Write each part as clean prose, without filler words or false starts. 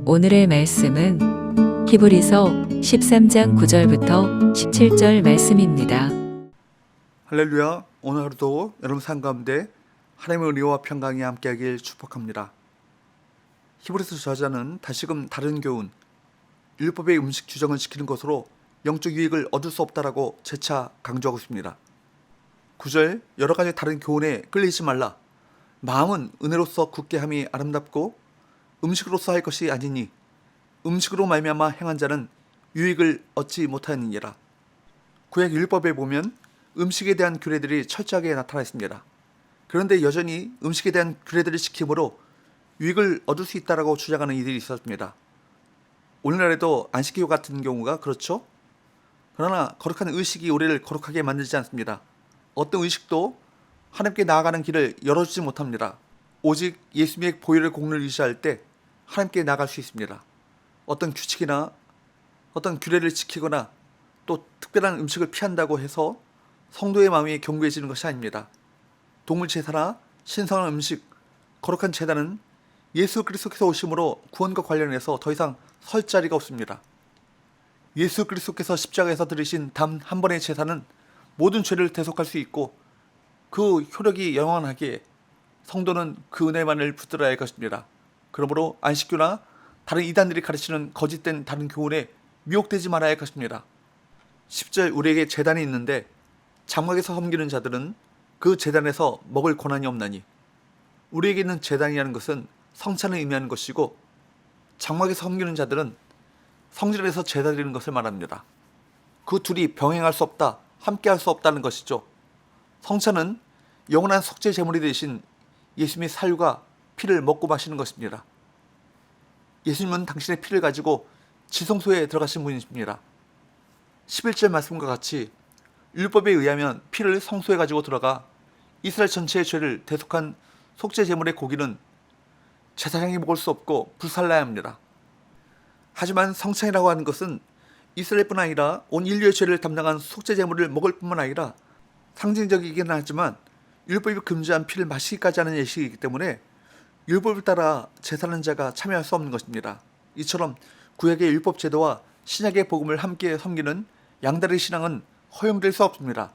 오늘의 말씀은 히브리서 13장 9절부터 17절 말씀입니다. 할렐루야. 오늘 하루도 여러분 삶 가운데 하나님의 은혜와 평강이 함께하길 축복합니다. 히브리서 저자는 다시금 다른 교훈, 율법의 음식 규정을 지키는 것으로 영적 유익을 얻을 수 없다라고 재차 강조하고 있습니다. 9절 여러 가지 다른 교훈에 끌리지 말라. 마음은 은혜로서 굳게 함이 아름답고 음식으로서 할 것이 아니니 음식으로 말미암아 행한 자는 유익을 얻지 못하느니라. 구약 율법에 보면 음식에 대한 규례들이 철저하게 나타나 있습니다. 그런데 여전히 음식에 대한 규례들을 지킴으로 유익을 얻을 수 있다라고 주장하는 이들이 있었습니다. 오늘날에도 안식교 같은 경우가 그렇죠. 그러나 거룩한 의식이 우리를 거룩하게 만들지 않습니다. 어떤 의식도 하나님께 나아가는 길을 열어주지 못합니다. 오직 예수님의 보혈의 공로를 의지할 때 하나님께 나아갈 수 있습니다. 어떤 규칙이나 어떤 규례를 지키거나 또 특별한 음식을 피한다고 해서 성도의 마음이 견고해지는 것이 아닙니다. 동물 제사나 신성한 음식, 거룩한 제단은 예수 그리스도께서 오심으로 구원과 관련해서 더 이상 설 자리가 없습니다. 예수 그리스도께서 십자가에서 들으신 단 한 번의 제사는 모든 죄를 대속할 수 있고 그 효력이 영원하게 성도는 그 은혜만을 붙들어야 할 것입니다. 그러므로 안식교나 다른 이단들이 가르치는 거짓된 다른 교훈에 미혹되지 말아야 할 것입니다. 10절 우리에게 제단이 있는데 장막에서 섬기는 자들은 그 제단에서 먹을 권한이 없나니. 우리에게 있는 제단이라는 것은 성찬을 의미하는 것이고 장막에서 섬기는 자들은 성전에서 제사 드리는 것을 말합니다. 그 둘이 병행할 수 없다, 함께 할 수 없다는 것이죠. 성찬은 영원한 속죄 제물이 되신 예수님의 살과 피를 먹고 마시는 것입니다. 예수님은 당신의 피를 가지고 지성소에 들어가신 분이십니다. 11절 말씀과 같이 율법에 의하면 피를 성소에 가지고 들어가 이스라엘 전체의 죄를 대속한 속죄 제물의 고기는 제사장이 먹을 수 없고 불살라야 합니다. 하지만 성찬이라고 하는 것은 이스라엘뿐 아니라 온 인류의 죄를 담당한 속죄 제물을 먹을 뿐만 아니라 상징적이긴 하지만 율법이 금지한 피를 마시기까지 하는 예식이기 때문에 율법을 따라 제사하는 자가 참여할 수 없는 것입니다. 이처럼 구약의 율법 제도와 신약의 복음을 함께 섬기는 양다리 신앙은 허용될 수 없습니다.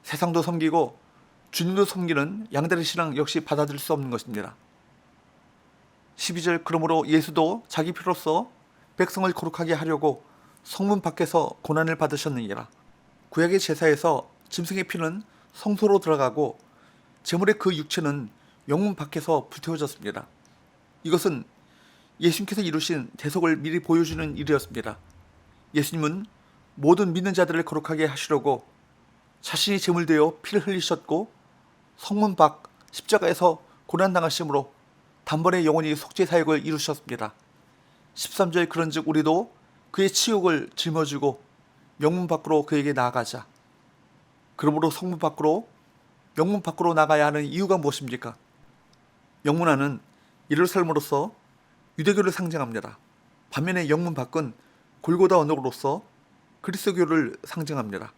세상도 섬기고 주님도 섬기는 양다리 신앙 역시 받아들일 수 없는 것입니다. 12절 그러므로 예수도 자기 피로써 백성을 거룩하게 하려고 성문 밖에서 고난을 받으셨느니라. 구약의 제사에서 짐승의 피는 성소로 들어가고 제물의 그 육체는 영문 밖에서 불태워졌습니다. 이것은 예수님께서 이루신 대속을 미리 보여주는 일이었습니다. 예수님은 모든 믿는 자들을 거룩하게 하시려고 자신이 제물되어 피를 흘리셨고 성문 밖 십자가에서 고난당하심으로 단번에 영원히 속죄 사역을 이루셨습니다. 13절 그런즉 우리도 그의 치욕을 짊어지고 영문 밖으로 그에게 나아가자. 그러므로 성문 밖으로 영문 밖으로 나가야 하는 이유가 무엇입니까? 영문 안은 예루살렘으로서 유대교를 상징합니다. 반면에 영문 밖은 골고다 언덕으로서 그리스도교를 상징합니다.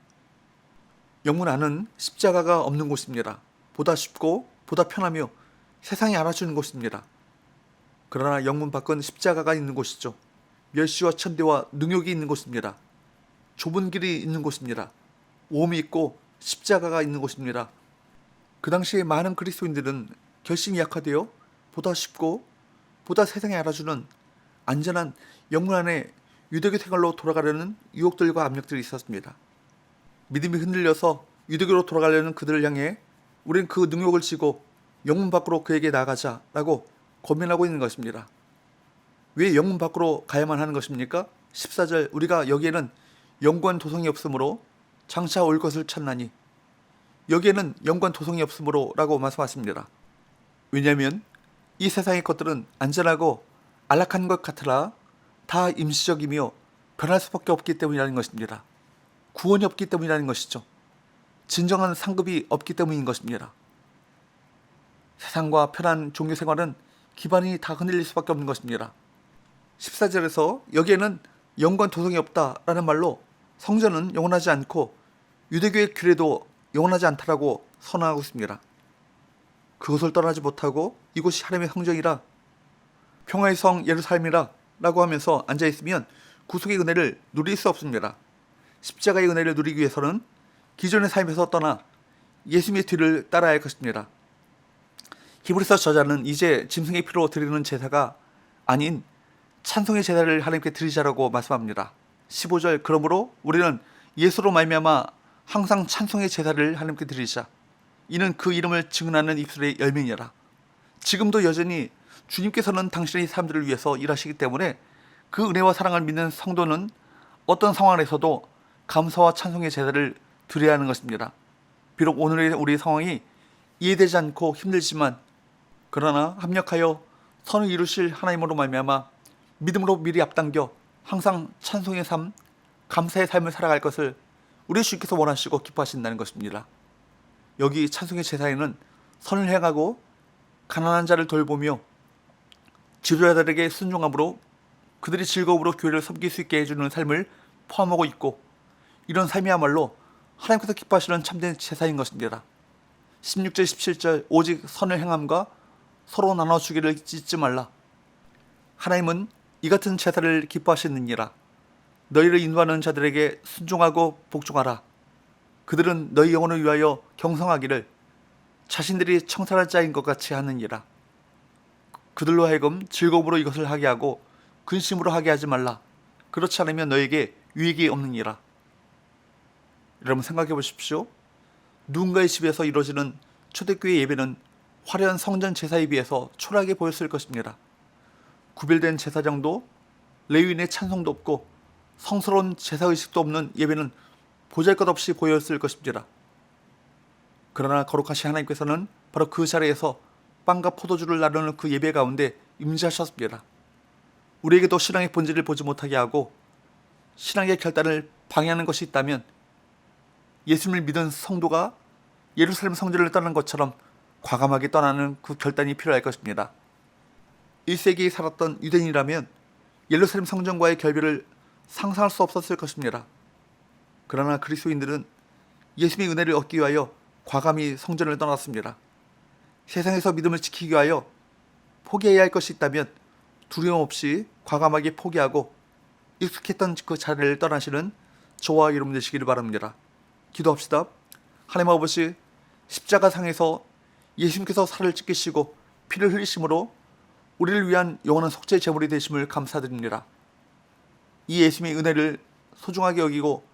영문 안은 십자가가 없는 곳입니다. 보다 쉽고 보다 편하며 세상이 알아주는 곳입니다. 그러나 영문 밖은 십자가가 있는 곳이죠. 멸시와 천대와 능욕이 있는 곳입니다. 좁은 길이 있는 곳입니다. 오음이 있고 십자가가 있는 곳입니다. 그 당시에 많은 그리스도인들은 결심이 약화되어 보다 쉽고 보다 세상에 알아주는 안전한 영문 안에 유대교 생활로 돌아가려는 유혹들과 압력들이 있었습니다. 믿음이 흔들려서 유대교로 돌아가려는 그들을 향해 우리는 그 능욕을 지고 영문 밖으로 그에게 나가자라고 고민하고 있는 것입니다. 왜 영문 밖으로 가야만 하는 것입니까? 14절 우리가 여기에는 영권 도성이 없으므로 장차 올 것을 찾나니. 여기에는 영권 도성이 없으므로 라고 말씀하십니다. 왜냐하면 이 세상의 것들은 안전하고 안락한 것 같으나 다 임시적이며 변할 수밖에 없기 때문이라는 것입니다. 구원이 없기 때문이라는 것이죠. 진정한 상급이 없기 때문인 것입니다. 세상과 편한 종교 생활은 기반이 다 흔들릴 수밖에 없는 것입니다. 14절에서 여기에는 영권 도성이 없다라는 말로 성전은 영원하지 않고 유대교의 규례도 영원하지 않다라고 선언하고 있습니다. 그것을 떠나지 못하고 이곳이 하나님의 성전이라, 평화의 성 예루살렘이라 라고 하면서 앉아있으면 구속의 은혜를 누릴 수 없습니다. 십자가의 은혜를 누리기 위해서는 기존의 삶에서 떠나 예수님의 뒤를 따라야 할 것입니다. 히브리서 저자는 이제 짐승의 피로 드리는 제사가 아닌 찬송의 제사를 하나님께 드리자라고 말씀합니다. 15절, 그러므로 우리는 예수로 말미암아 항상 찬송의 제사를 하나님께 드리자. 이는 그 이름을 증언하는 입술의 열매니라. 지금도 여전히 주님께서는 당신의 사람들을 위해서 일하시기 때문에 그 은혜와 사랑을 믿는 성도는 어떤 상황에서도 감사와 찬송의 제사를 드려야 하는 것입니다. 비록 오늘의 우리 상황이 이해되지 않고 힘들지만, 그러나 합력하여 선을 이루실 하나님으로 말미암아 믿음으로 미리 앞당겨 항상 찬송의 삶, 감사의 삶을 살아갈 것을 우리 주님께서 원하시고 기뻐하신다는 것입니다. 여기 찬송의 제사에는 선을 행하고 가난한 자를 돌보며 지도자들에게 순종함으로 그들이 즐거움으로 교회를 섬길 수 있게 해주는 삶을 포함하고 있고, 이런 삶이야말로 하나님께서 기뻐하시는 참된 제사인 것입니다. 16절 17절, 오직 선을 행함과 서로 나눠주기를 잊지 말라. 하나님은 이 같은 제사를 기뻐하시느니라. 너희를 인도하는 자들에게 순종하고 복종하라. 그들은 너희 영혼을 위하여 경성하기를 자신들이 청산할 자인 것 같이 하느니라. 그들로 하여금 즐거움으로 이것을 하게 하고 근심으로 하게 하지 말라. 그렇지 않으면 너에게 유익이 없느니라. 여러분 생각해 보십시오. 누군가의 집에서 이루어지는 초대교회 예배는 화려한 성전 제사에 비해서 초라하게 보였을 것입니다. 구별된 제사장도 레위인의 찬송도 없고 성스러운 제사의식도 없는 예배는 보잘것없이 보였을 것입니다. 그러나 거룩하신 하나님께서는 바로 그 자리에서 빵과 포도주를 나누는 그 예배 가운데 임재하셨습니다. 우리에게도 신앙의 본질을 보지 못하게 하고 신앙의 결단을 방해하는 것이 있다면, 예수님을 믿은 성도가 예루살렘 성전을 떠난 것처럼 과감하게 떠나는 그 결단이 필요할 것입니다. 1세기에 살았던 유대인이라면 예루살렘 성전과의 결별을 상상할 수 없었을 것입니다. 그러나 그리스도인들은 예수님의 은혜를 얻기 위하여 과감히 성전을 떠났습니다. 세상에서 믿음을 지키기 위하여 포기해야 할 것이 있다면 두려움 없이 과감하게 포기하고 익숙했던 그 자리를 떠나시는 저와 여러분 되시기를 바랍니다. 기도합시다. 하나님 아버지, 십자가상에서 예수님께서 살을 찢기시고 피를 흘리심으로 우리를 위한 영원한 속죄 제물이 되심을 감사드립니다. 이 예수님의 은혜를 소중하게 여기고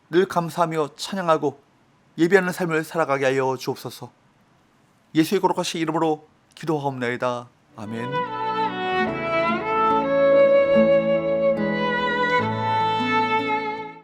늘 감사하며 찬양하고 예배하는 삶을 살아가게 하여 주옵소서. 예수의 거룩하신 이름으로 기도하옵나이다. 아멘.